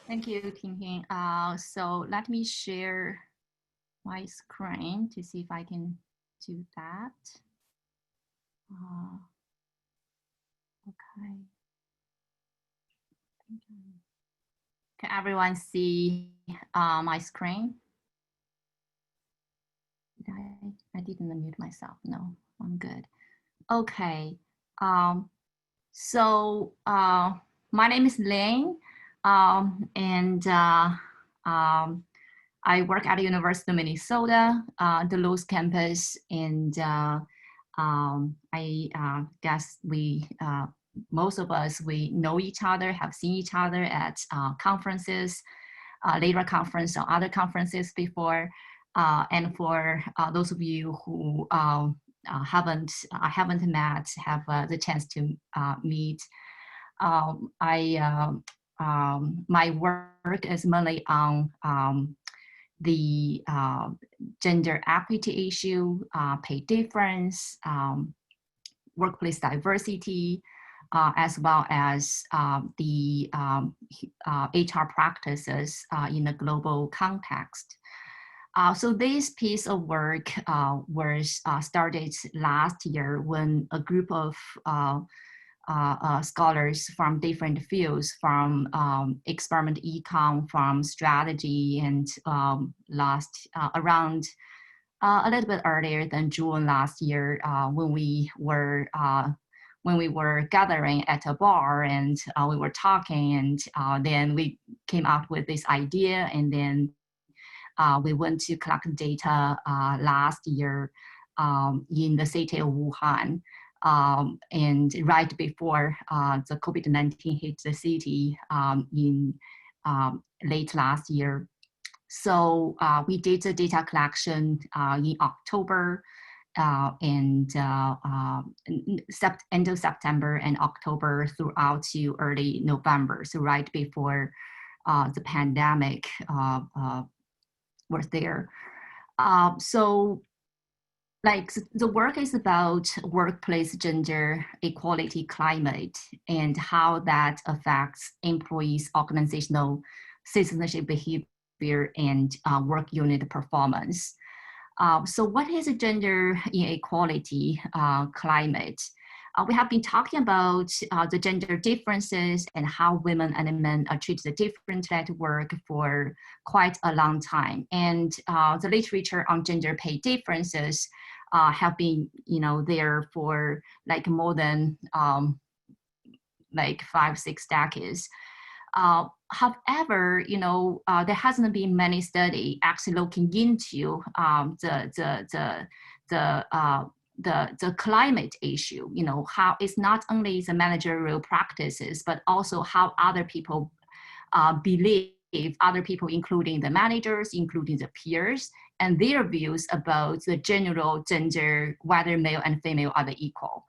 Thank you, Tingting. So let me share my screen to see if I can do that. Okay. Can everyone see my screen? I didn't unmute myself. No, I'm good. Okay. Um, so my name is Liang, and I work at the University of Minnesota, Duluth campus, and I guess most of us, we know each other, have seen each other at conferences, later conference or other conferences before. And for those of you who haven't met, have the chance to meet, my work is mainly on the gender equity issue, pay difference, workplace diversity, as well as the HR practices in a global context. So this piece of work was started last year when a group of scholars from different fields, from experiment econ, from strategy, and around a little bit earlier than June last year, when we were gathering at a bar and we were talking, and then we came out with this idea, and then we went to collect data last year in the city of Wuhan. And right before the COVID-19 hit the city in late last year. So we did the data collection in October and end of September and October throughout to early November. So right before the pandemic was there. So like the work is about workplace gender equality climate and how that affects employees' organizational citizenship behavior and work unit performance. So what is a gender inequality climate? We have been talking about the gender differences and how women and men are treated differently at work for quite a long time. And the literature on gender pay differences have been, there for like more than like 5-6 decades. However, there hasn't been many studies actually looking into the climate issue. How it's not only the managerial practices, but also how other people believe, other people, including the managers, including the peers, and their views about the general gender, whether male and female are the equal.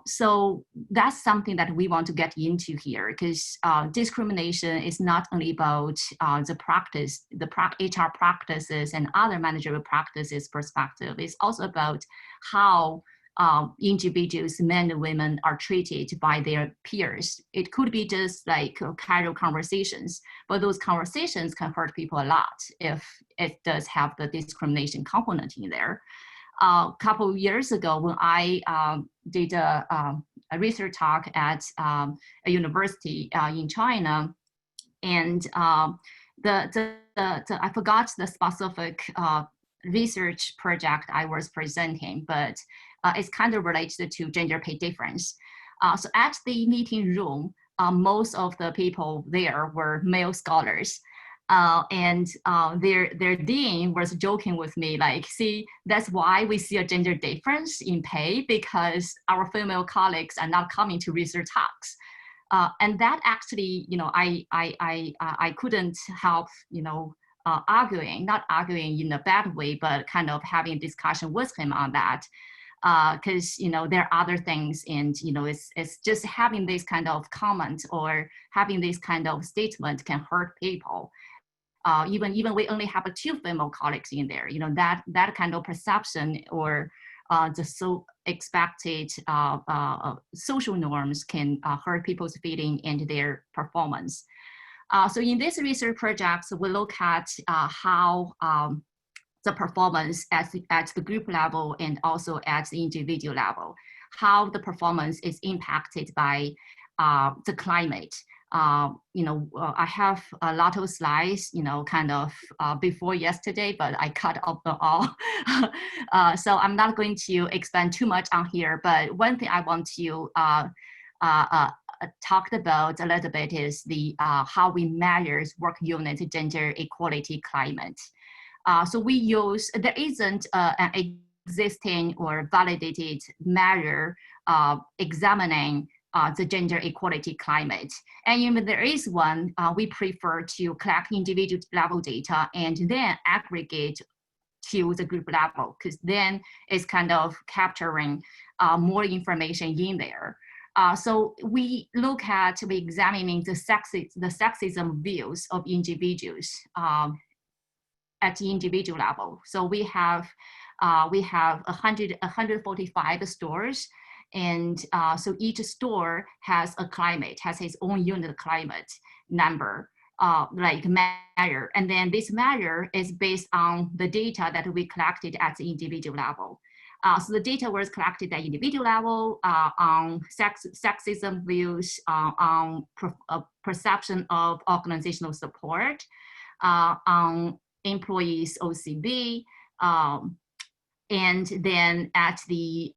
So that's something that we want to get into here, because discrimination is not only about the practice, the HR practices and other managerial practices perspective. It's also about how individuals, men and women, are treated by their peers. It could be just like casual conversations, but those conversations can hurt people a lot if it does have the discrimination component in there. A couple of years ago, when I did a research talk at a university in China, and I forgot the specific research project I was presenting, but it's kind of related to gender pay difference. So at the meeting room, most of the people there were male scholars. And their dean was joking with me, like, see, that's why we see a gender difference in pay, because our female colleagues are not coming to research talks. And that actually, I couldn't help, arguing, not arguing in a bad way, but kind of having a discussion with him on that. Because there are other things, and it's just having this kind of comment or having this kind of statement can hurt people. Even we only have 2 female colleagues in there, that kind of perception or the so expected social norms can hurt people's feeling and their performance. So in this research project, we look at how the performance at the group level and also at the individual level, how the performance is impacted by the climate. I have a lot of slides, kind of before yesterday, but I cut off them all. So I'm not going to expand too much on here, but one thing I want to talk about a little bit is the how we measure work unit gender equality climate. So we use, there isn't an existing or validated measure examining the gender equality climate. And even there is one, we prefer to collect individual level data and then aggregate to the group level, because then it's kind of capturing more information in there. So we examining the sexism views of individuals at the individual level. So we have 145 stores, and so each store has a climate, has its own unit climate number, like measure. And then this measure is based on the data that we collected at the individual level. So the data was collected at individual level on sexism views, on perception of organizational support, on employees OCB, and then at the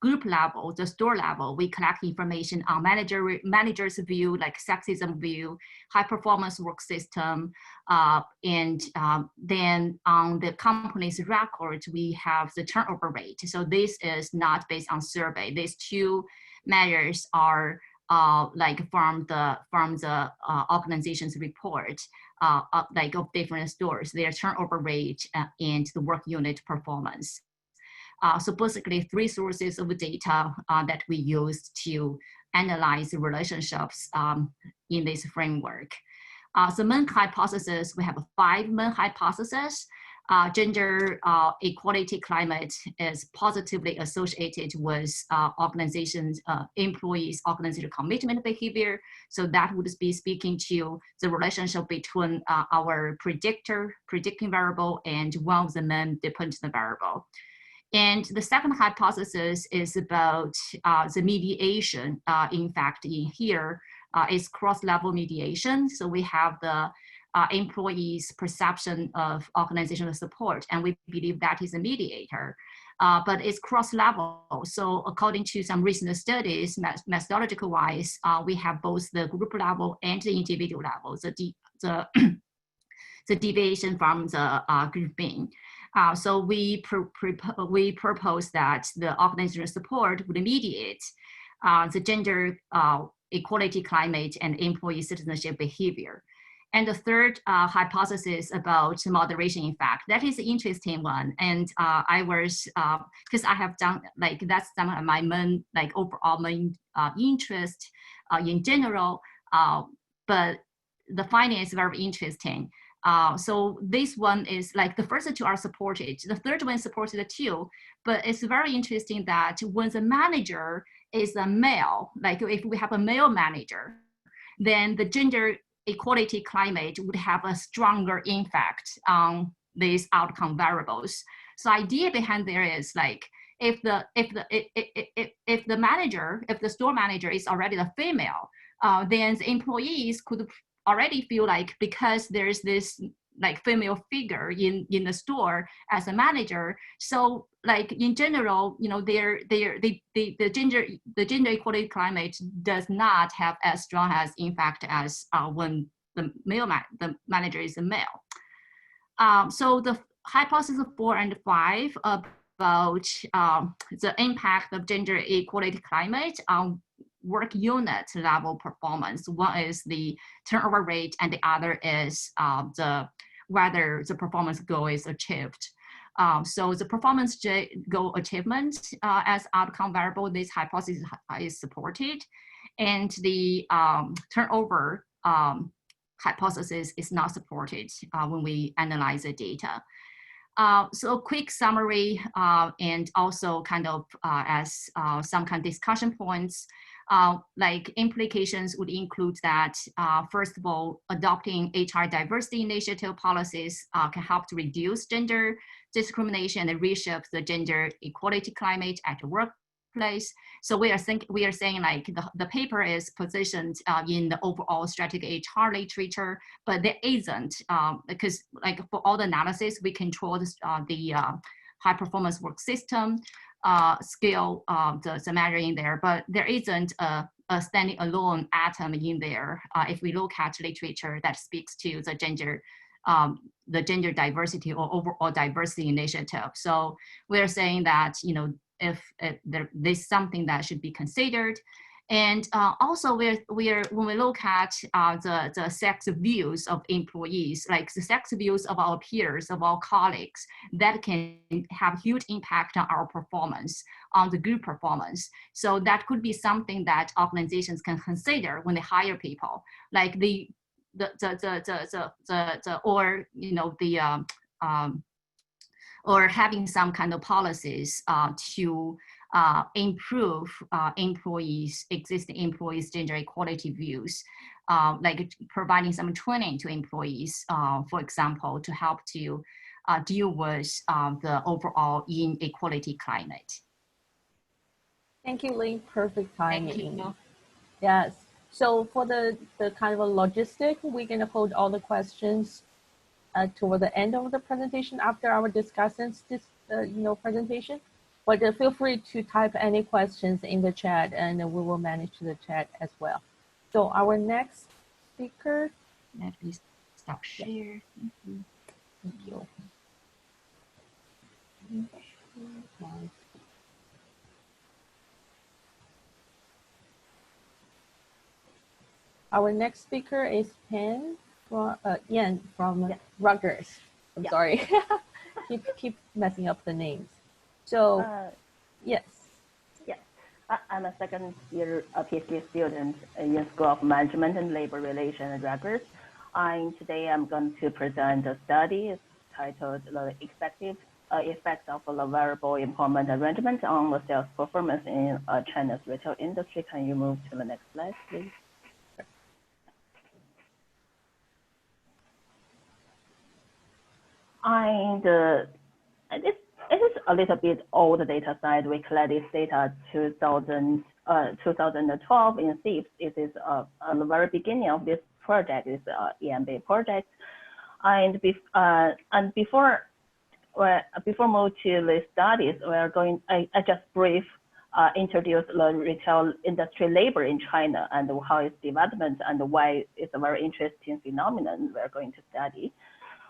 group level, the store level, we collect information on manager's view, like sexism view, high performance work system, and then on the company's records, we have the turnover rate. So this is not based on survey. These two measures are like from the organization's report, like of different stores, their turnover rate and the work unit performance. So basically 3 sources of data that we use to analyze the relationships in this framework. So main hypothesis, we have 5 main hypotheses. Gender equality climate is positively associated with organizations, employees' organizational commitment behavior. So that would be speaking to the relationship between our predicting variable and one of the main dependent variable. And the second hypothesis is about the mediation. In fact, in here is cross-level mediation. So we have the employees' perception of organizational support, and we believe that is a mediator, but it's cross-level. So according to some recent studies, methodological-wise, we have both the group level and the individual level, the deviation from the grouping. So we propose that the organizational support would mediate the gender equality climate and employee citizenship behavior. And the third hypothesis about moderation effect, that is an interesting one. And I was, because I have done, like, that's some of my main, like, overall main interest in general, but the finding is very interesting. So this one is like the first 2 are supported. The third one is supported too, but it's very interesting that when the manager is a male, like if we have a male manager, then the gender equality climate would have a stronger impact on these outcome variables. So idea behind there is like, if the store manager is already a female, then the employees could already feel like, because there's this like female figure in the store as a manager, so like in general, the gender equality climate does not have as strong as impact as when the manager is a male. So the hypothesis 4 and 5 about the impact of gender equality climate on work unit level performance. One is the turnover rate, and the other is whether the performance goal is achieved. So the performance goal achievement as outcome variable, this hypothesis is supported, and the turnover hypothesis is not supported when we analyze the data. So a quick summary and also kind of as some kind of discussion points. Like implications would include that, first of all, adopting HR diversity initiative policies can help to reduce gender discrimination and reshape the gender equality climate at the workplace. So we are saying like the paper is positioned in the overall strategic HR literature, but there isn't, because like for all the analysis, we control the high performance work system scale, the measure in there, but there isn't a standing alone atom in there. If we look at literature that speaks to the gender diversity or overall diversity initiative. So we're saying that, you know, if there's something that should be considered. And also when we look at the sex views of employees, like the sex views of our peers, of our colleagues, that can have huge impact on our performance, on the group performance. So that could be something that organizations can consider when they hire people, like or having some kind of policies to improve existing employees' gender equality views, like providing some training to employees, for example, to help to deal with the overall inequality climate. Thank you, Ling. Perfect timing. Thank you. Yes. So for the kind of a logistic, we're going to hold all the questions toward the end of the presentation after our discussants presentation. But feel free to type any questions in the chat, and we will manage the chat as well. So our next speaker. Let me stop share. Thank you. Thank you. Our next speaker is Yan from Rutgers. I'm sorry. keep messing up the names. So, yes. Yes, I'm a second-year PhD student in School of Management and Labor Relations at Rutgers. Today I'm going to present a study titled "The Effects of the Variable Employment Arrangement on the Sales Performance in China's Retail Industry." Can you move to the next slide, please? And it is a little bit old data set. We collected data 2012 in SIPS. It is the very beginning of this project. It's EMB project. And before move to the studies, I just brief introduce the retail industry labor in China and how its development and why it's a very interesting phenomenon we're going to study.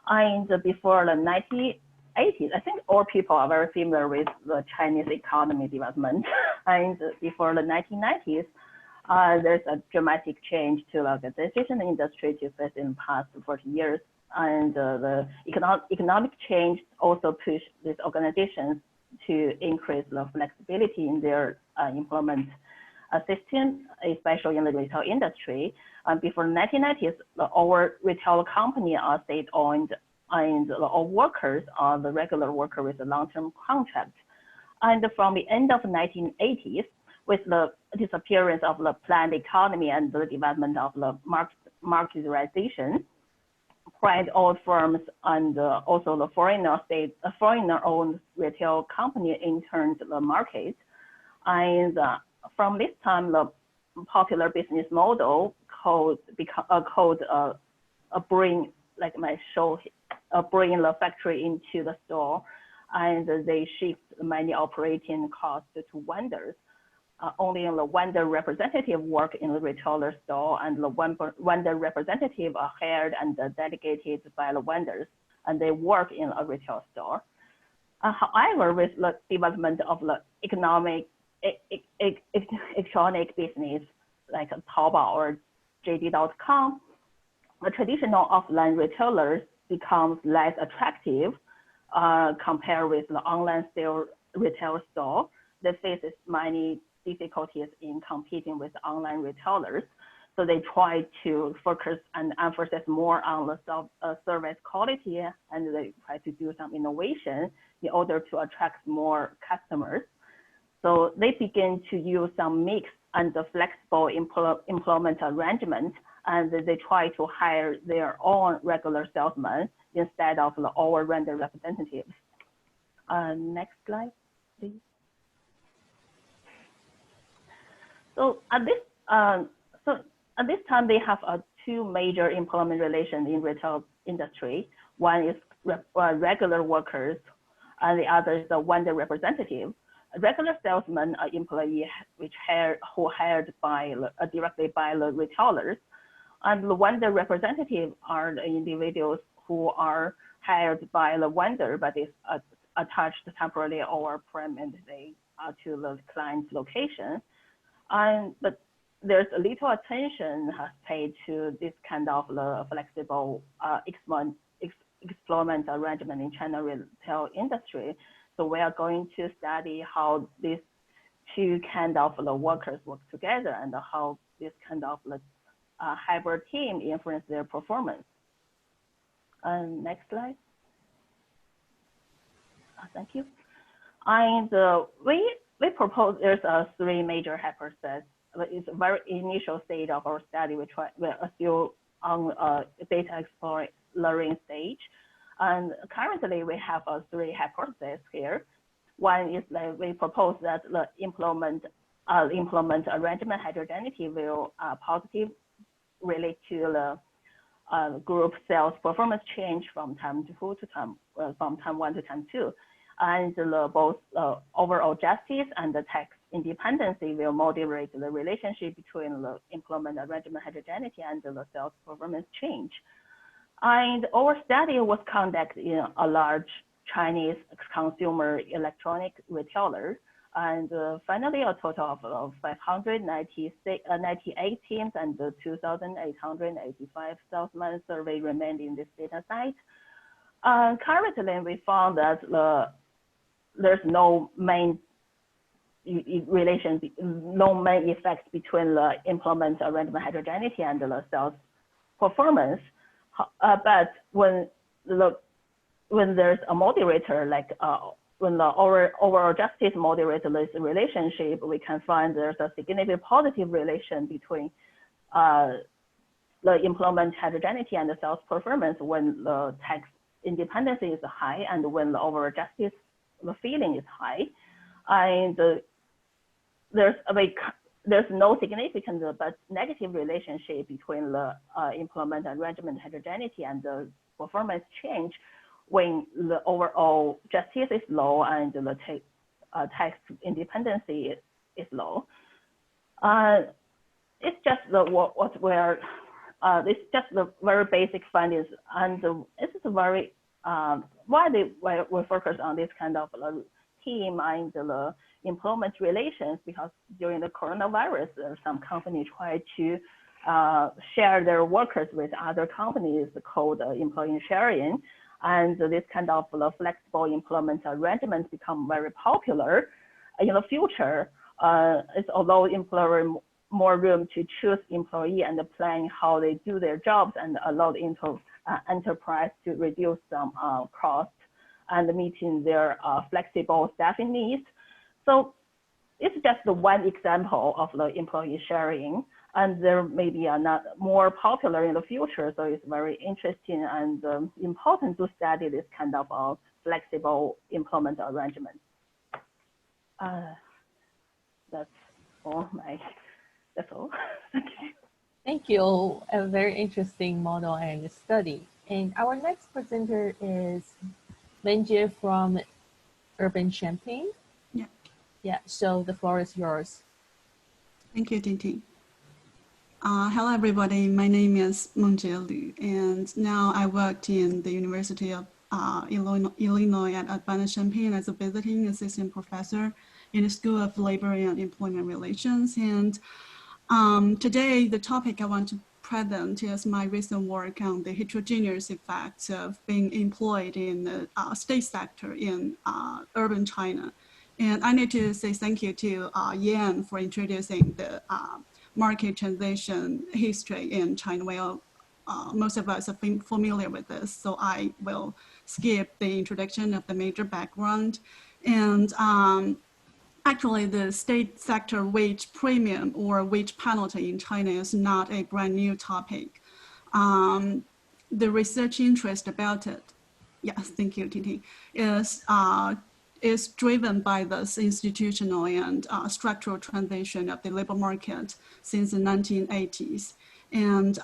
And before the 1980s, I think all people are very familiar with the Chinese economy development. And before the 1990s, there's a dramatic change to the organization industry to face in the past 40 years. And the economic change also pushed these organizations to increase the flexibility in their employment system, especially in the retail industry. Before the 1990s, our retail company are state-owned, and all workers are the regular worker with a long-term contract. And from the end of the 1980s, with the disappearance of the planned economy and the development of the marketization, private-owned firms and also the foreigner-owned retail company entered the market. And from this time, the popular business model bring the factory into the store, and they shift many operating costs to vendors. Only the vendor representative work in the retailer store, and the vendor representative are hired and delegated by the vendors, and they work in a retail store. However, with the development of the electronic business like Taobao or JD.com, the traditional offline retailers becomes less attractive compared with the online retail store. They face many difficulties in competing with online retailers. So they try to focus and emphasize more on the service quality, and they try to do some innovation in order to attract more customers. So they begin to use some mixed and the flexible employment arrangement, and they try to hire their own regular salesmen instead of the over-render representatives. Next slide, please. So at this time, they have two major employment relations in retail industry. One is regular workers, and the other is the vendor representative. Regular salesmen are employees who hired directly by the retailers, and the vendor representative are the individuals who are hired by the vendor, but is attached temporarily or permanently to the client's location. But there's a little attention paid to this kind of the flexible employment arrangement in China retail industry. So we are going to study how these two kind of the workers work together and how this kind of the hybrid team influence their performance. Next slide. Thank you. And we propose there's three major hypotheses. It's a very initial stage of our study. We're still on data exploring stage. And currently we have three hypotheses here. One is that we propose that the employment arrangement heterogeneity will positively relate to the group sales performance change from time one to time two. And both overall justice and the tax independency will moderate the relationship between the employment arrangement heterogeneity and the sales performance change. And our study was conducted in a large Chinese consumer electronic retailer. And finally, a total of 598 teams and 2,885 salesmen survey remained in this data set. Currently, we found that there's no main relation, no main effect between the employment arrangement heterogeneity and the sales performance. But when there's a moderator, like when the overall justice moderates this relationship, we can find there's a significant positive relation between the employment heterogeneity and the sales performance when the tax independence is high and when the overall justice the feeling is high. And there's no significant but negative relationship between the employment arrangement heterogeneity and the performance change when the overall justice is low and the tax independency is low. It's just it's just the very basic findings, and it's very why we focus on this kind of team and the employment relations, because during the coronavirus, some companies try to share their workers with other companies called employee sharing. And this kind of flexible employment arrangements become very popular in the future. It's allow employer more room to choose employee and plan how they do their jobs, and allow the enterprise to reduce some cost and meeting their flexible staffing needs. So it's just the one example of the employee sharing, and there may be not more popular in the future. So it's very interesting and important to study this kind of flexible employment arrangement. That's all. That's all. Thank you. Thank you. A very interesting model and study. And our next presenter is Mengjie from Urbana-Champaign. Yeah, so the floor is yours. Thank you, Tingting. Hello, everybody. My name is Mengjie Lyu, and now I worked in the University of Illinois at Urbana-Champaign as a visiting assistant professor in the School of Labor and Employment Relations. And today, the topic I want to present is my recent work on the heterogeneous effects of being employed in the state sector in urban China. And I need to say thank you to Yan for introducing the market transition history in China. Well, most of us are familiar with this, so I will skip the introduction of the major background. And actually, the state sector wage premium or wage penalty in China is not a brand new topic. The research interest about it, yes, thank you, Tingting, is driven by this institutional and structural transition of the labor market since the 1980s. And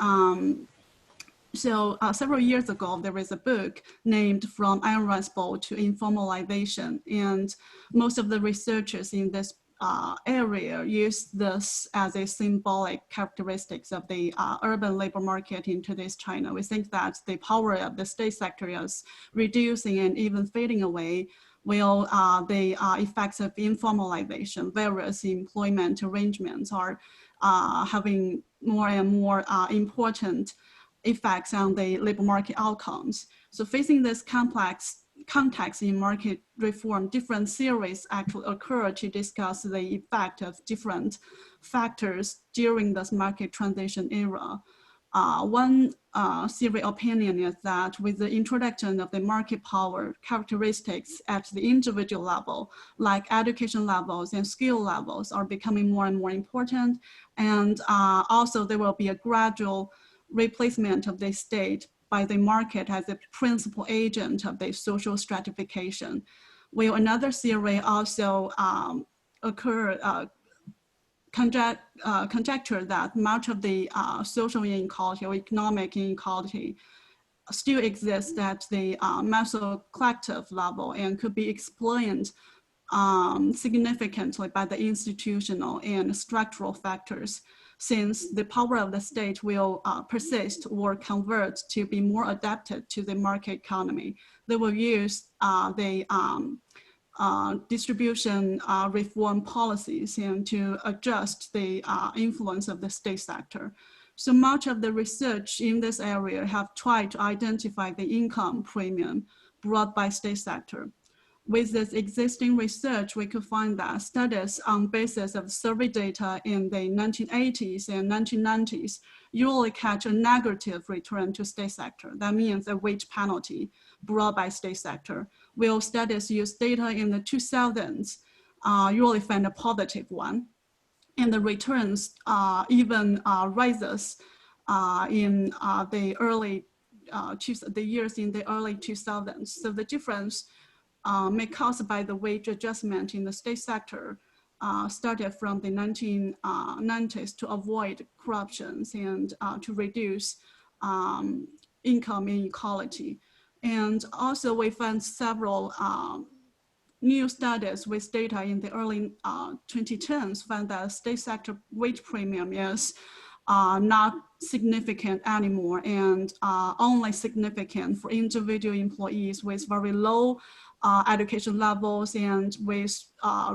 so several years ago, there was a book named From Iron Rice Bowl to Informalization. And most of the researchers in this area use this as a symbolic characteristics of the urban labor market in today's China. We think that the power of the state sector is reducing and even fading away, while the effects of informalization, various employment arrangements are having more and more important effects on the labor market outcomes. So facing this complex context in market reform, different theories actually occur to discuss the effect of different factors during this market transition era. One theory opinion is that with the introduction of the market power characteristics at the individual level, like education levels and skill levels are becoming more and more important. And also there will be a gradual replacement of the state by the market as a principal agent of the social stratification. While another theory also conjecture that much of the social inequality or economic inequality still exists at the meso collective level and could be explained significantly by the institutional and structural factors, since the power of the state will persist or convert to be more adapted to the market economy. They will use the distribution reform policies and to adjust the influence of the state sector. So much of the research in this area have tried to identify the income premium brought by state sector. With this existing research, we could find that studies on basis of survey data in the 1980s and 1990s usually catch a negative return to state sector. That means a wage penalty brought by state sector. While studies use data in the 2000s, usually find a positive one. And the returns even rises in the early, the years in the early 2000s. So the difference may caused by the wage adjustment in the state sector started from the 1990s to avoid corruptions and to reduce income inequality. And also we found several new studies with data in the early 2010s found that state sector wage premium is not significant anymore and only significant for individual employees with very low education levels and with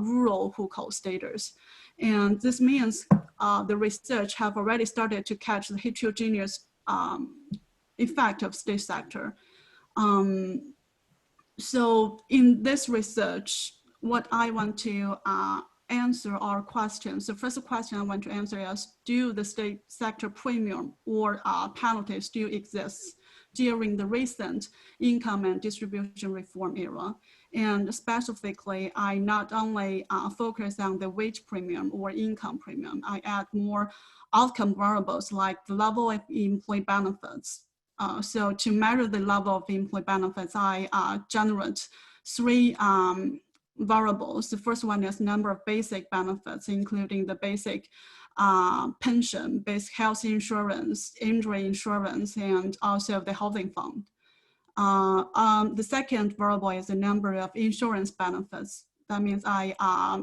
rural hukou status. And this means the research have already started to catch the heterogeneous effect of state sector. So in this research, what I want to answer are questions. The first question I want to answer is, do the state sector premium or penalties still exist during the recent income and distribution reform era? And specifically, I not only focus on the wage premium or income premium, I add more outcome variables like the level of employee benefits. So to measure the level of employee benefits, I generate three variables. The first one is number of basic benefits, including the basic pension, basic health insurance, injury insurance, and also the housing fund. The second variable is the number of insurance benefits. That means I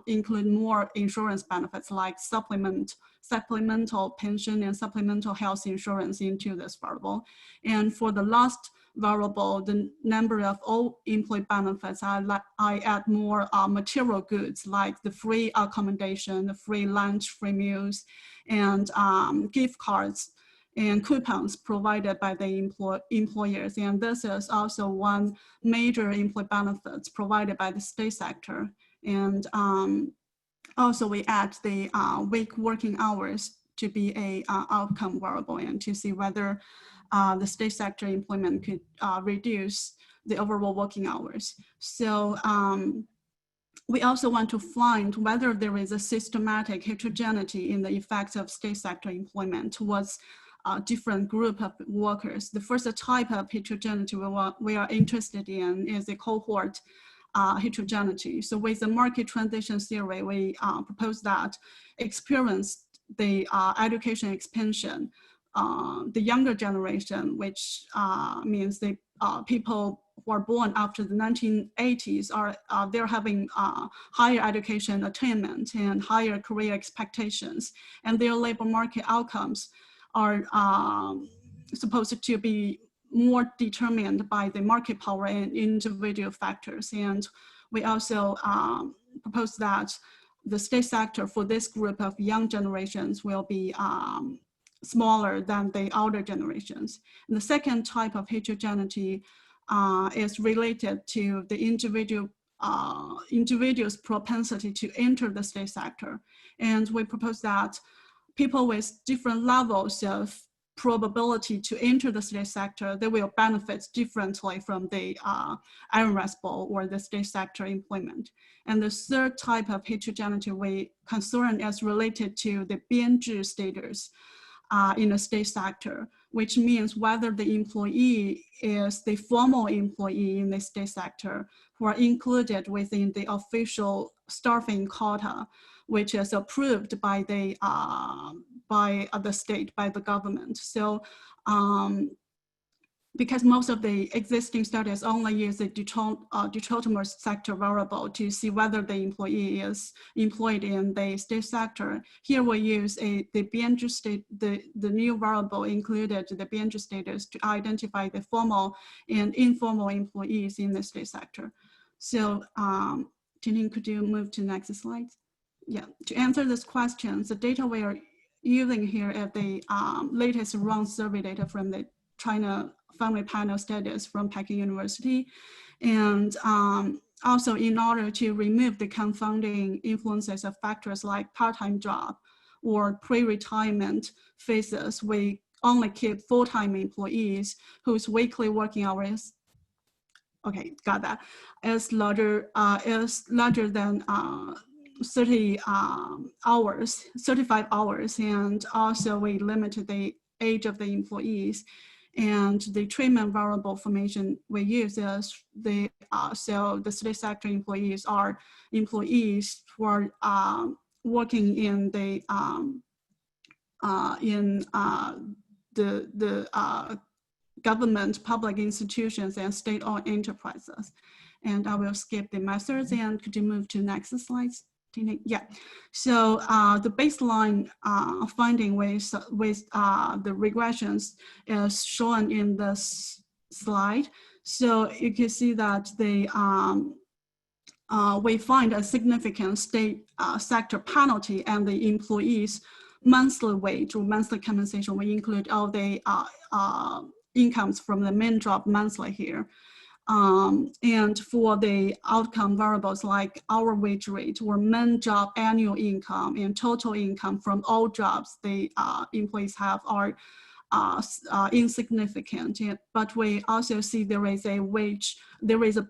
include more insurance benefits like supplemental pension and supplemental health insurance into this variable. And for the last variable, the number of all employee benefits, I add more material goods like the free accommodation, the free lunch, free meals, and gift cards and coupons provided by the employers. And this is also one major employee benefits provided by the state sector. And also we add the week working hours to be a outcome variable and to see whether the state sector employment could reduce the overall working hours. So we also want to find whether there is a systematic heterogeneity in the effects of state sector employment towards different group of workers. The first type of heterogeneity we are interested in is a cohort heterogeneity. So with the market transition theory, we propose that experience the education expansion, the younger generation, which means the people who are born after the 1980s they're having higher education attainment and higher career expectations, and their labor market outcomes are supposed to be more determined by the market power and individual factors. And we also propose that the state sector for this group of young generations will be smaller than the older generations. And the second type of heterogeneity is related to the individual's propensity to enter the state sector. And we propose that people with different levels of probability to enter the state sector, they will benefit differently from the unrestable or the state sector employment. And the third type of heterogeneity we concern is related to the 编制 status in the state sector, which means whether the employee is the formal employee in the state sector who are included within the official staffing quota, which is approved by the state, by the government. So because most of the existing studies only use the detroitment sector variable to see whether the employee is employed in the state sector, here we use the 编制 state, the new variable included the 编制 status to identify the formal and informal employees in the state sector. So Tingting, could you move to next slide? Yeah, to answer this question, the data we are using here is the latest round survey data from the China Family Panel Studies from Peking University. And also in order to remove the confounding influences of factors like part-time job or pre-retirement phases, we only keep full-time employees whose weekly working hours, okay, got that, is larger than 35 hours. And also we limited the age of the employees. And the treatment variable formation we use is so the state sector employees are employees who are working in the government, public institutions, and state-owned enterprises. And I will skip the methods, and could you move to next slides? Yeah, so the baseline finding with the regressions is shown in this slide. So you can see that we find a significant state sector penalty and the employees' monthly wage or monthly compensation. We include all the incomes from the main job monthly here. And for the outcome variables like our wage rate or main job annual income and total income from all jobs the employees have are insignificant. But we also see there is a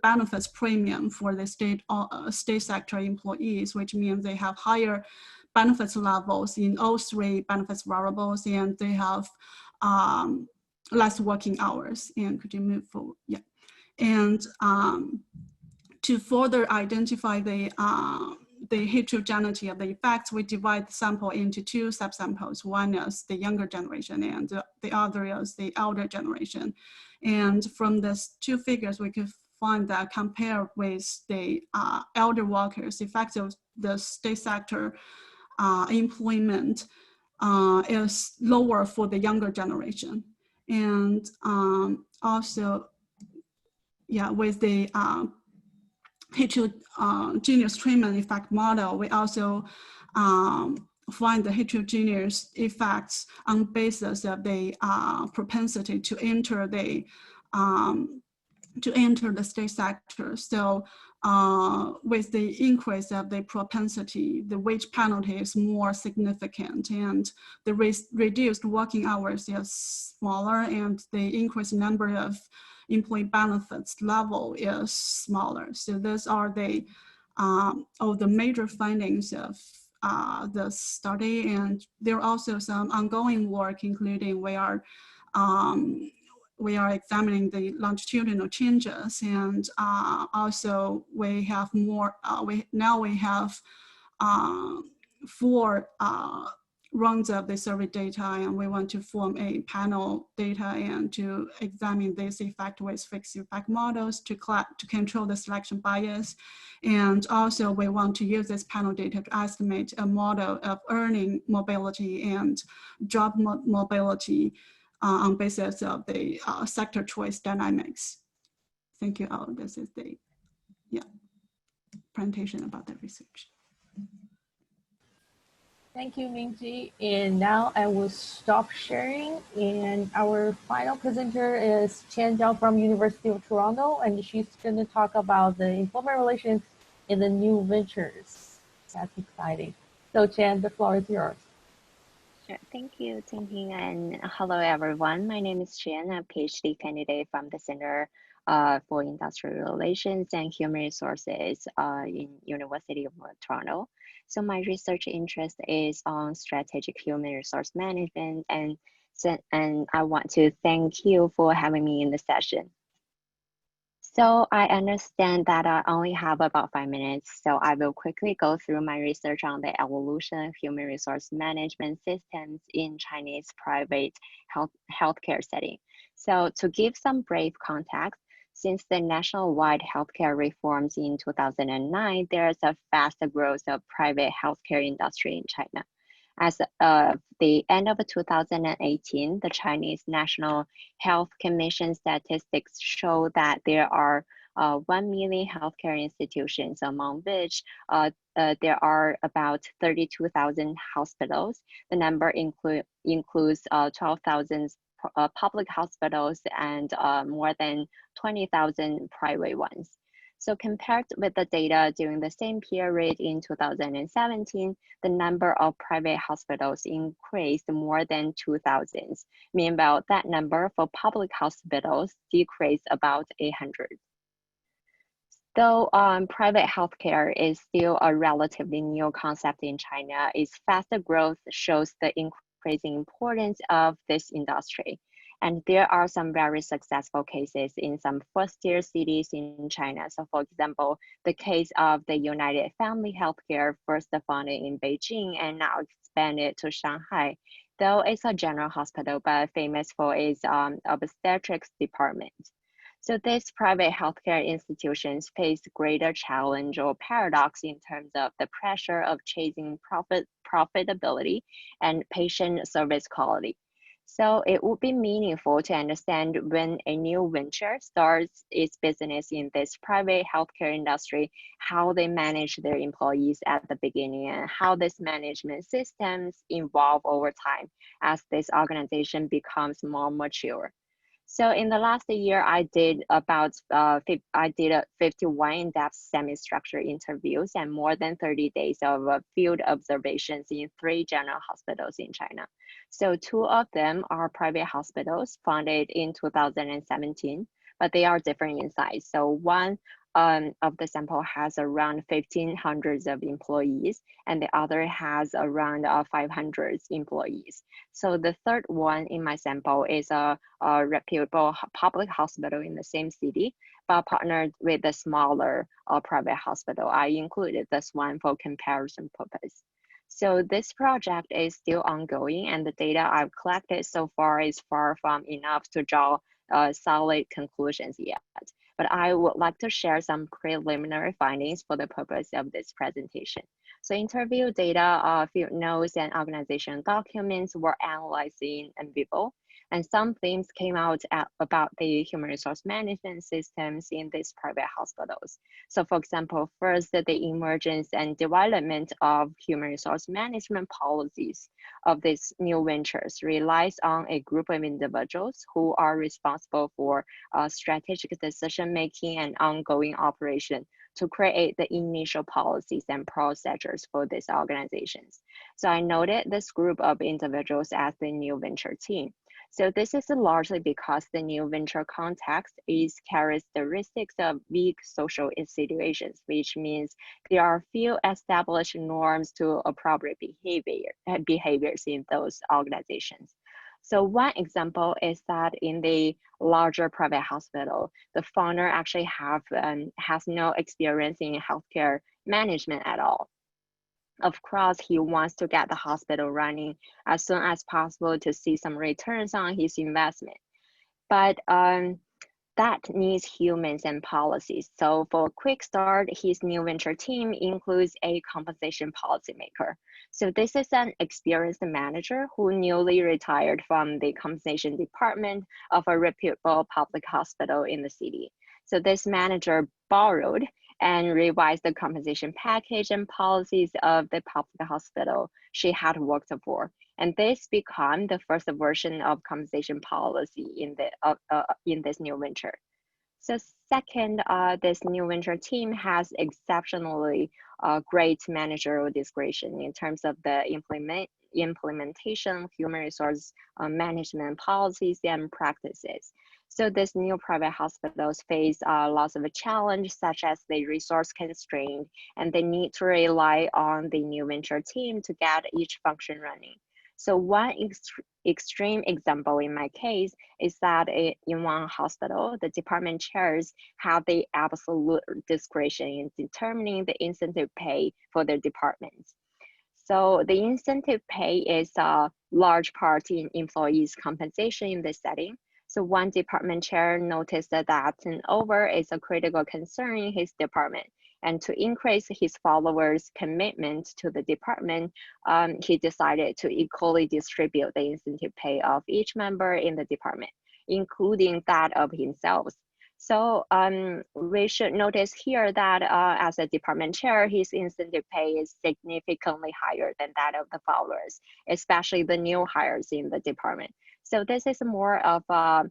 benefits premium for the state sector employees, which means they have higher benefits levels in all three benefits variables, and they have less working hours. And could you move forward? Yeah. And to further identify the heterogeneity of the effects, we divide the sample into two subsamples. One is the younger generation, and the other is the elder generation. And from these two figures, we could find that compared with the elder workers, the effects of the state sector employment is lower for the younger generation. And also, yeah, with the heterogeneous treatment effect model, we also find the heterogeneous effects on basis of the propensity to enter the state sector. So with the increase of the propensity, the wage penalty is more significant, and the reduced working hours is smaller, and the increased number of employee benefits level is smaller. So those are the of the major findings of the study, and there are also some ongoing work, including we are examining the longitudinal changes, and also we have more. We have 4 rounds of the survey data, and we want to form a panel data and to examine this effect with fixed effect models to control the selection bias. And also we want to use this panel data to estimate a model of earning mobility and job mobility on basis of the sector choice dynamics. Thank you all. This is the presentation about the research. Thank you, Mengjie. And now I will stop sharing. And our final presenter is Qian Zhang from University of Toronto, and she's going to talk about the informal relations in the new ventures. That's exciting. So Qian, the floor is yours. Sure. Thank you, Tingting, and hello, everyone. My name is Jian. I'm a PhD candidate from the Center for Industrial Relations and Human Resources in University of Toronto. So my research interest is on strategic human resource management, and I want to thank you for having me in the session. So I understand that I only have about 5 minutes, so I will quickly go through my research on the evolution of human resource management systems in Chinese private healthcare setting. So to give some brief context, since the nationwide healthcare reforms in 2009, there's a fast growth of private healthcare industry in China. As of the end of 2018, the Chinese National Health Commission statistics show that there are 1 million healthcare institutions, among which there are about 32,000 hospitals. The number includes 12,000 public hospitals and more than 20,000 private ones. So compared with the data during the same period in 2017, the number of private hospitals increased more than 2,000. Meanwhile, that number for public hospitals decreased about 800. Though private healthcare is still a relatively new concept in China, its faster growth shows the increasing importance of this industry. And there are some very successful cases in some first-tier cities in China. So for example, the case of the United Family Healthcare, first founded in Beijing and now expanded to Shanghai. Though it's a general hospital, but famous for its obstetrics department. So these private healthcare institutions face greater challenge or paradox in terms of the pressure of chasing profitability and patient service quality. So it would be meaningful to understand when a new venture starts its business in this private healthcare industry, how they manage their employees at the beginning and how these management systems evolve over time as this organization becomes more mature. So in the last year, I did 51 in-depth semi-structured interviews and more than 30 days of field observations in 3 general hospitals in China. So 2 of them are private hospitals founded in 2017, but they are different in size. So one of the sample has around 1,500 of employees, and the other has around 500 employees. So the third one in my sample is a reputable public hospital in the same city, but partnered with a smaller private hospital. I included this one for comparison purpose. So this project is still ongoing, and the data I've collected so far is far from enough to draw solid conclusions yet. But I would like to share some preliminary findings for the purpose of this presentation. So interview data, field notes, and organization documents were analyzed in vivo, and some themes came out about the human resource management systems in these private hospitals. So for example, first, the emergence and development of human resource management policies of these new ventures relies on a group of individuals who are responsible for strategic decision-making and ongoing operation to create the initial policies and procedures for these organizations. So I noted this group of individuals as the new venture team. So this is largely because the new venture context is characteristics of weak social situations, which means there are few established norms to appropriate behaviors in those organizations. So one example is that in the larger private hospital, the founder actually has no experience in healthcare management at all. Of course, he wants to get the hospital running as soon as possible to see some returns on his investment. But that needs humans and policies. So for a quick start, his new venture team includes a compensation policymaker. So this is an experienced manager who newly retired from the compensation department of a reputable public hospital in the city. So this manager borrowed and revised the compensation package and policies of the public hospital she had worked for. And this became the first version of compensation policy in this new venture. So second, this new venture team has exceptionally great managerial discretion in terms of the implementation of human resource management policies and practices. So this new private hospitals face lots of challenges such as the resource constraint, and they need to rely on the new venture team to get each function running. So one extreme example in my case is that in one hospital, the department chairs have the absolute discretion in determining the incentive pay for their departments. So the incentive pay is a large part in employees' compensation in this setting. So one department chair noticed that turnover is a critical concern in his department. And to increase his followers' commitment to the department, he decided to equally distribute the incentive pay of each member in the department, including that of himself. So we should notice here that as a department chair, his incentive pay is significantly higher than that of the followers, especially the new hires in the department. So this is more of a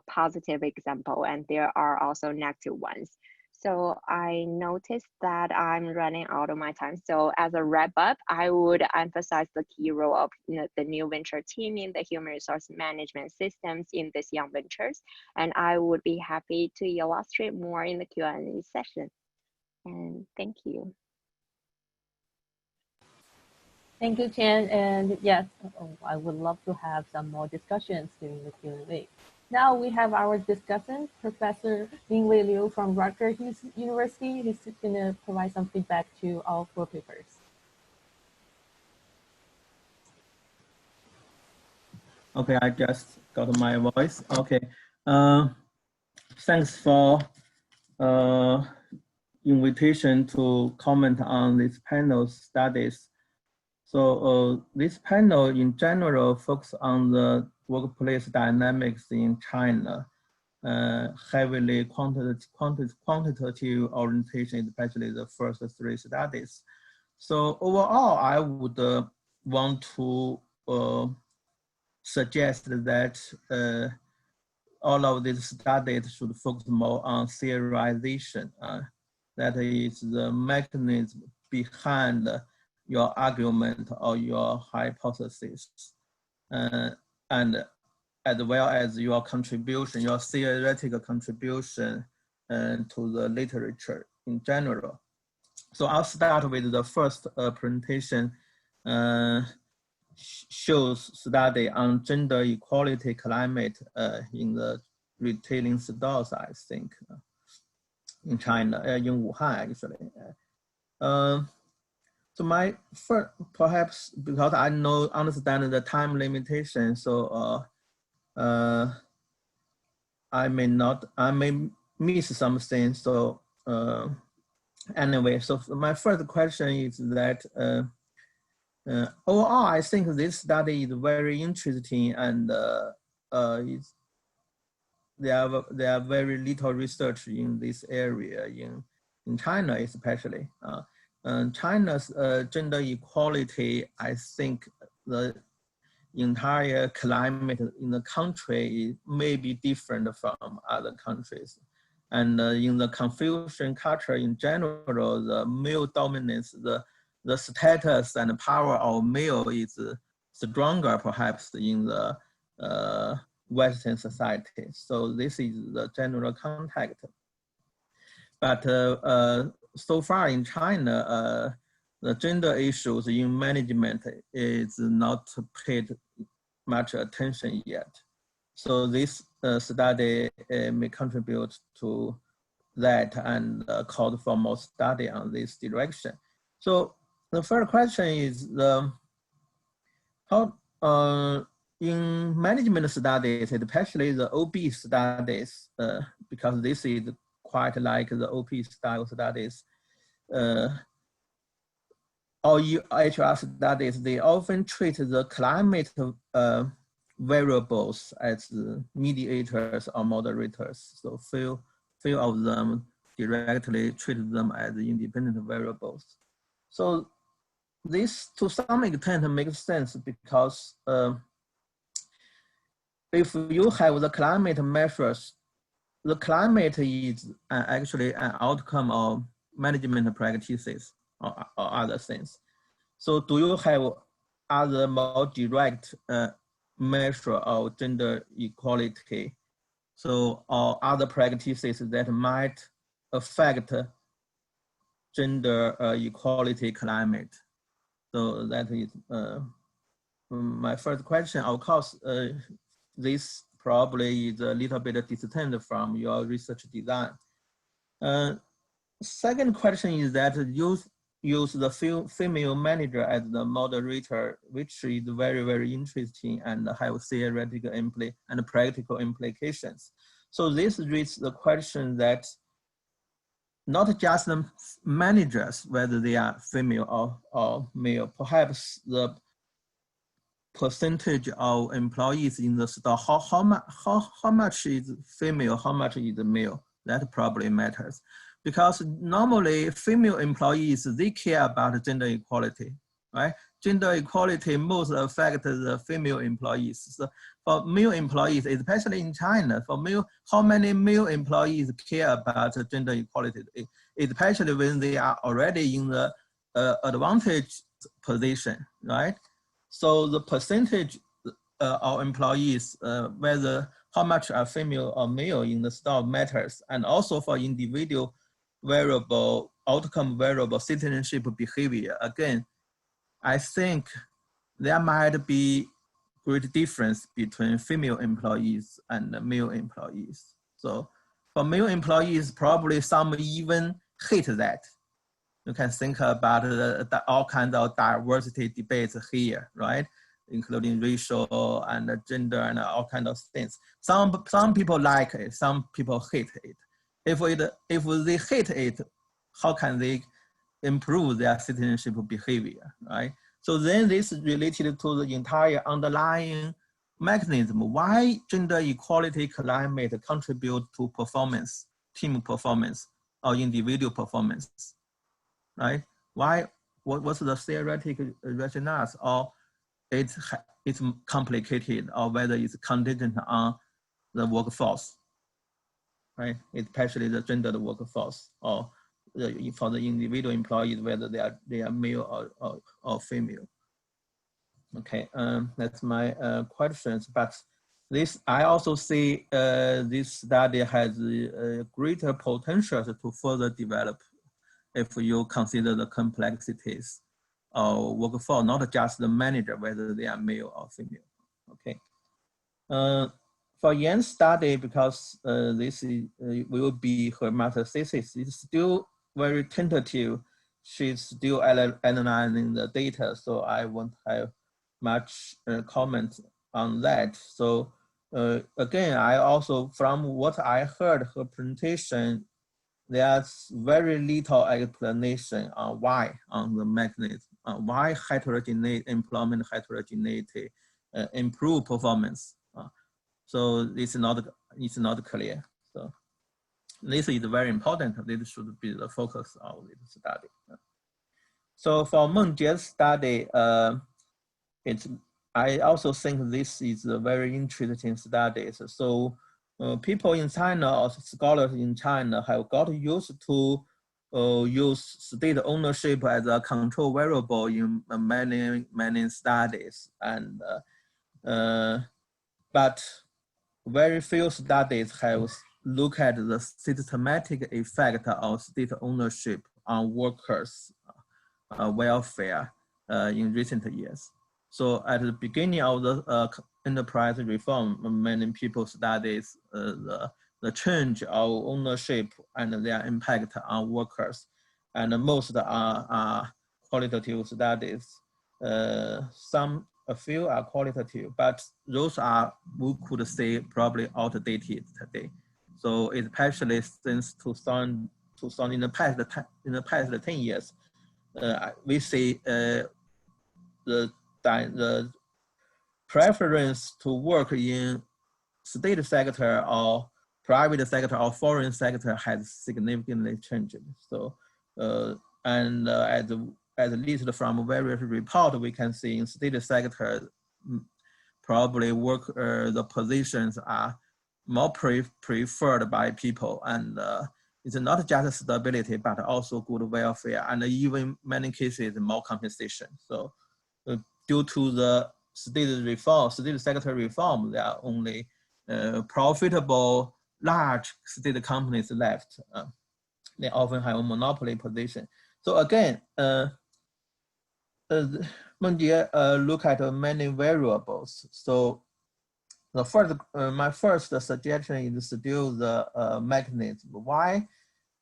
positive example, and there are also negative ones. So I noticed that I'm running out of my time. So as a wrap up, I would emphasize the key role of the new venture team in the human resource management systems in these young ventures. And I would be happy to illustrate more in the Q&A session. And thank you. Thank you, Qian. And yes, I would love to have some more discussions during the Q&A. Now we have our discussant, Professor Mingwei Lyu from Rutgers University. He's going to provide some feedback to all 4 papers. Okay, I just got my voice. Okay, thanks for invitation to comment on this panel studies. So this panel in general focuses on the workplace dynamics in China, heavily quantitative orientation, especially the first 3 studies. So overall, I would want to suggest that all of these studies should focus more on theorization. That is the mechanism behind your argument or your hypothesis, and as well as your contribution, your theoretical contribution to the literature in general. So I'll start with the first presentation, shows study on gender equality climate in the retailing stores, I think, in China, in Wuhan actually. So my first, perhaps because I understand the time limitation, so I may miss something. So anyway, so my first question is that overall, I think this study is very interesting, and there are very little research in this area in China, especially. China's gender equality, I think the entire climate in the country may be different from other countries. And in the Confucian culture in general, the male dominance, the status and power of male is stronger perhaps in the Western society. So this is the general context. But so far in China, the gender issues in management is not paid much attention yet. So this study may contribute to that and called for more study on this direction. So the first question is how in management studies, especially the OB studies, because this is quite like the OP style studies, or HR studies, they often treat the climate variables as mediators or moderators. So few of them directly treat them as independent variables. So this to some extent makes sense because if you have the climate measures, the climate is actually an outcome of management practices or other things. So do you have other more direct measure of gender equality? So or other practices that might affect gender equality climate? So that is my first question. Of course, this probably is a little bit distant from your research design. Second question is that use the female manager as the moderator, which is very, very interesting and have theoretical and practical implications. So this raises the question that not just the managers, whether they are female or male, perhaps the percentage of employees in the store, how much is female, how much is male, that probably matters. Because normally female employees, they care about gender equality, right? Gender equality most affects the female employees. So for male employees, especially in China, for male, how many male employees care about gender equality, especially when they are already in the advantaged position, right? So the percentage of employees, whether how much are female or male in the store matters, and also for individual variable, outcome variable citizenship behavior. Again, I think there might be great difference between female employees and male employees. So for male employees, probably some even hate that. You can think about all kinds of diversity debates here, right? Including racial and gender and all kinds of things. Some people like it, some people hate it. If they hate it, how can they improve their citizenship behavior, right? So then this is related to the entire underlying mechanism. Why gender equality climate contribute to performance, team performance, or individual performance, right? Why? What's the theoretical rationale? Or it's complicated, or whether it's contingent on the workforce, right? Especially the gendered workforce, or for the individual employees, whether they are male or female. Okay, that's my questions. But this, I also see this study has greater potential to further develop if you consider the complexities of workforce, not just the manager, whether they are male or female. Okay. For Yan's study, because this is, will be her master thesis, it's still very tentative. She's still analyzing the data, so I won't have much comment on that. So again, I also, from what I heard her presentation, there's very little explanation on why, on the mechanism, why employment heterogeneity improve performance. So it's not clear. So this is very important. This should be the focus of this study. So for Mengjie's study, I also think this is a very interesting study. So people in China or scholars in China have got used to use state ownership as a control variable in many studies, and but very few studies have looked at the systematic effect of state ownership on workers' welfare in recent years. So at the beginning of the enterprise reform, many people studied the change of ownership and their impact on workers. And most are qualitative studies. A few are qualitative, but those are, we could say, probably outdated today. So especially since 2000 in the past 10 years, we see the preference to work in state sector or private sector or foreign sector has significantly changed. So, at least from various reports, we can see in state sector, probably the positions are more preferred by people, and it's not just stability, but also good welfare, and even many cases more compensation. So due to the state sector reform, there are only profitable large state companies left. They often have a monopoly position. So again, Mengjie look at many variables. So the first, my first suggestion is still the mechanism. Why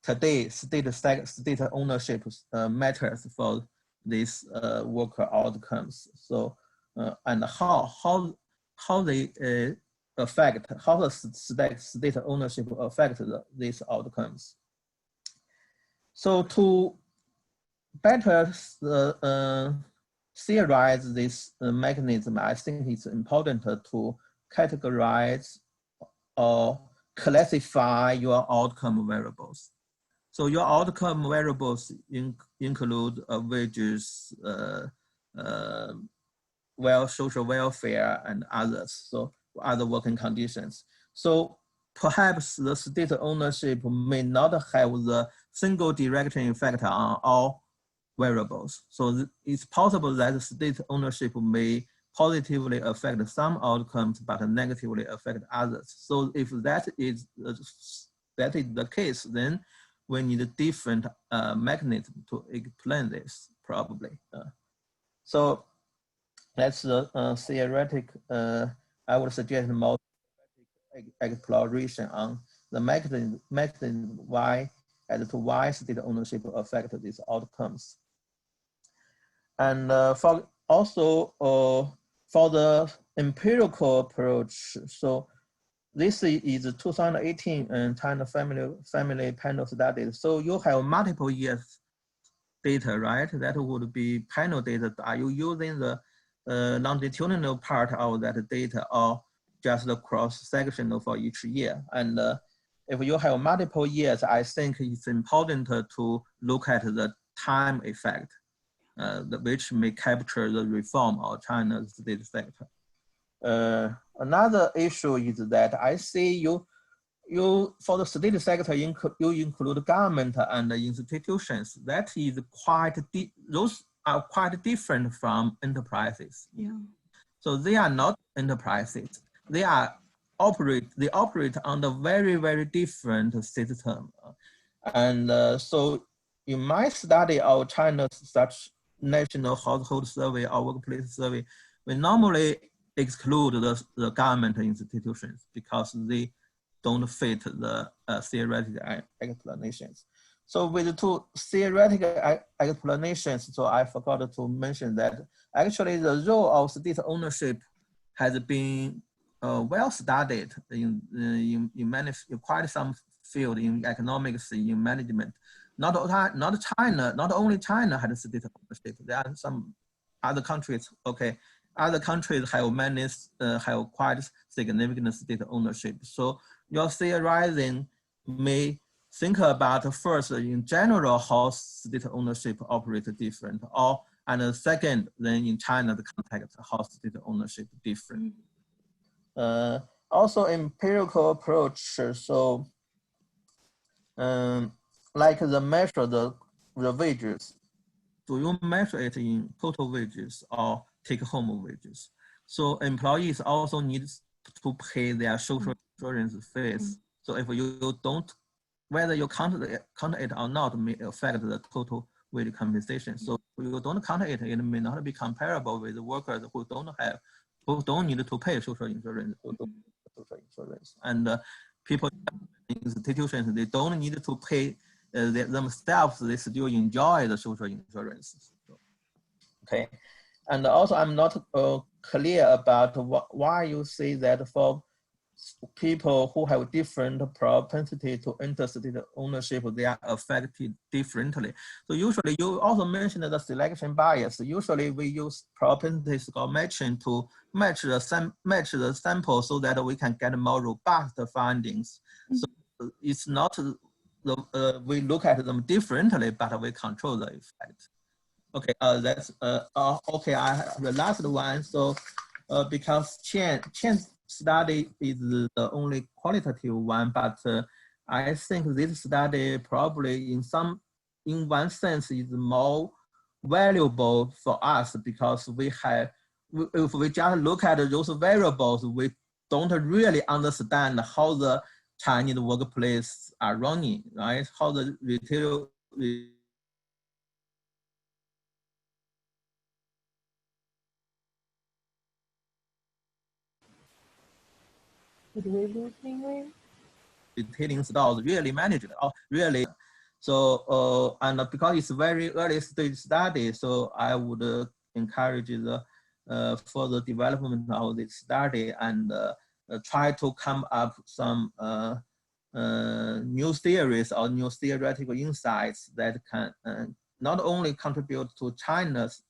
today state ownership matters for these worker outcomes. So and how they affect, how the state ownership affect these outcomes. So to better theorize this mechanism, I think it's important to categorize or classify your outcome variables. So your outcome variables include wages, social welfare, and others. So other working conditions. So perhaps the state ownership may not have the single direct effect on all variables. So it's possible that the state ownership may positively affect some outcomes, but negatively affect others. So if that is the case, then we need a different mechanism to explain this, probably. So that's the theoretic, I would suggest more exploration on the mechanism why, as to why state ownership affect these outcomes. And for the empirical approach, so this is 2018 China family panel study. So you have multiple years data, right? That would be panel data. Are you using the longitudinal part of that data, or just the cross-sectional for each year? And if you have multiple years, I think it's important to look at the time effect, which may capture the reform of China's state sector. Another issue is that I see you for the state sector, you include government and institutions. That is those are quite different from enterprises. Yeah. So they are not enterprises. They operate under very, very different system. And so in my study of China's such national household survey or workplace survey, we normally exclude the government institutions because they don't fit the theoretical explanations. So with the two theoretical explanations, so I forgot to mention that actually the role of state ownership has been well studied in quite some field in economics, in management. Not only China had state ownership. There are some other countries. Okay, other countries have quite significant state ownership. So your theorizing may think about first in general how state ownership operates different, and second, then in China the context how state ownership different. Also empirical approach. So like the measure the wages, do you measure it in total wages or take home wages? So employees also need to pay their social insurance fees. So if you don't, whether you count it or not, may affect the total wage compensation. So if you don't count it, it may not be comparable with the workers who don't need to pay social insurance. And people in institutions, they don't need to pay themselves. They still enjoy the social insurance. Okay, and also I'm not clear about why you say that for people who have different propensity to interstate ownership, they are affected differently. So usually you also mentioned the selection bias. Usually we use propensity score matching to match the sample so that we can get more robust findings. So it's not we look at them differently, but we control the effect. Okay, that's okay. I have the last one. So because Qian's study is the only qualitative one, but I think this study probably in one sense is more valuable for us because if we just look at those variables, we don't really understand how the Chinese workplace are running, right? How the retail Did we lose Mingwei? retailing stores really managed or really. So and because it's very early stage study, so I would encourage the further development of this study and try to come up some new theories or new theoretical insights that can not only contribute to China's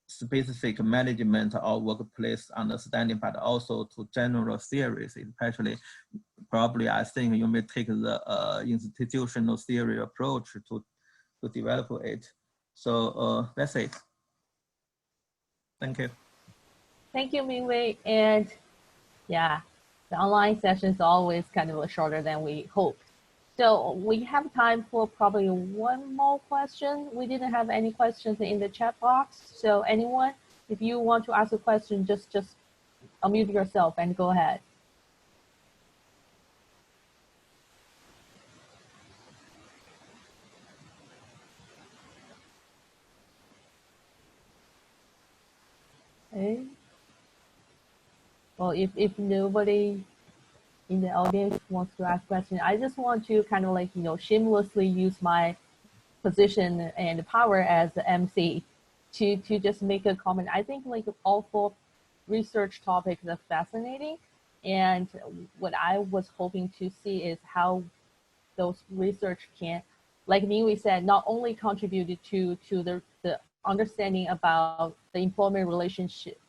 specific management or workplace understanding, but also to general theories, especially probably I think you may take the institutional theory approach to develop it. So that's it. Thank you. Thank you, Mingwei. And yeah, the online session is always kind of shorter than we hoped. So we have time for probably one more question. We didn't have any questions in the chat box. So anyone, if you want to ask a question, just unmute yourself and go ahead. Okay. Well, if nobody in the audience wants to ask questions, I just want to kind of like, shamelessly use my position and power as the MC to just make a comment. I think like all four research topics are fascinating. And what I was hoping to see is how those research can, like Mingwei said, not only contributed to the understanding about the employment relationship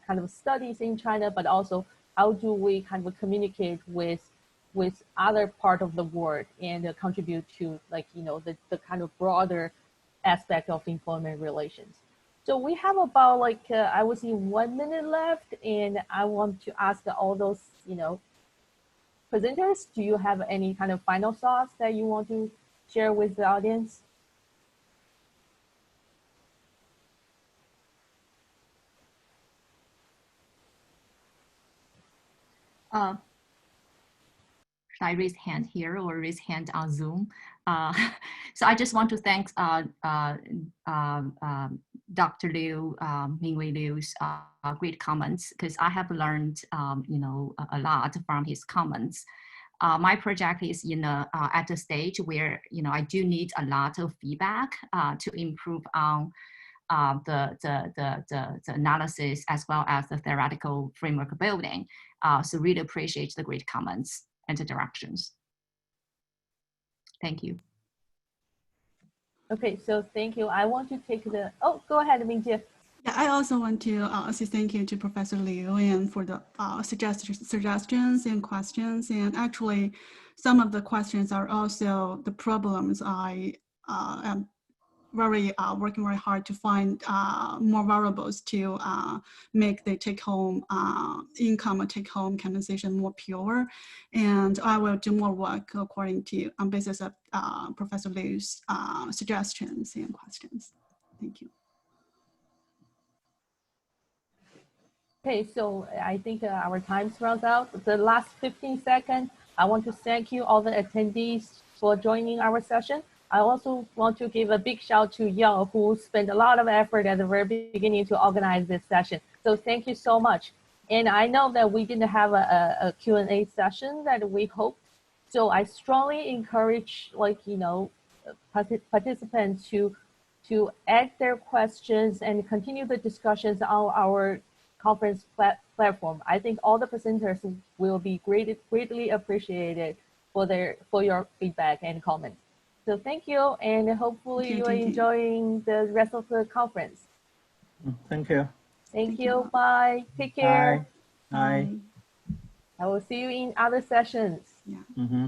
kind of studies in China, but also how do we kind of communicate with other part of the world and contribute to like, the kind of broader aspect of employment relations. So we have about like, I would say 1 minute left, and I want to ask all those, presenters, do you have any kind of final thoughts that you want to share with the audience? Should I raise hand here or raise hand on Zoom? So I just want to thank Dr. Liu, Mingwei Liu's great comments, because I have learned a lot from his comments. My project is at a stage where I do need a lot of feedback to improve on the analysis as well as the theoretical framework building. So really appreciate the great comments and the directions. Thank you. Okay, so thank you. I want to take the, go ahead, Mengjie. Yeah, I also want to say thank you to Professor Liu and for the suggestions and questions. And actually, some of the questions are also the problems I am working very hard to find more variables to make the take-home income or take-home compensation more pure. And I will do more work according to on basis of Professor Liu's suggestions and questions. Thank you. Okay, so I think our time's runs out. The last 15 seconds, I want to thank you, all the attendees, for joining our session. I also want to give a big shout to Yang, who spent a lot of effort at the very beginning to organize this session. So thank you so much. And I know that we didn't have a Q&A session that we hoped. So I strongly encourage, participants to add their questions and continue the discussions on our conference platform. I think all the presenters will be greatly appreciated for your feedback and comments. So thank you, and hopefully you are enjoying the rest of the conference. Thank you. Thank you. Bye. Take care. Bye. Bye. I will see you in other sessions. Yeah. Mm-hmm.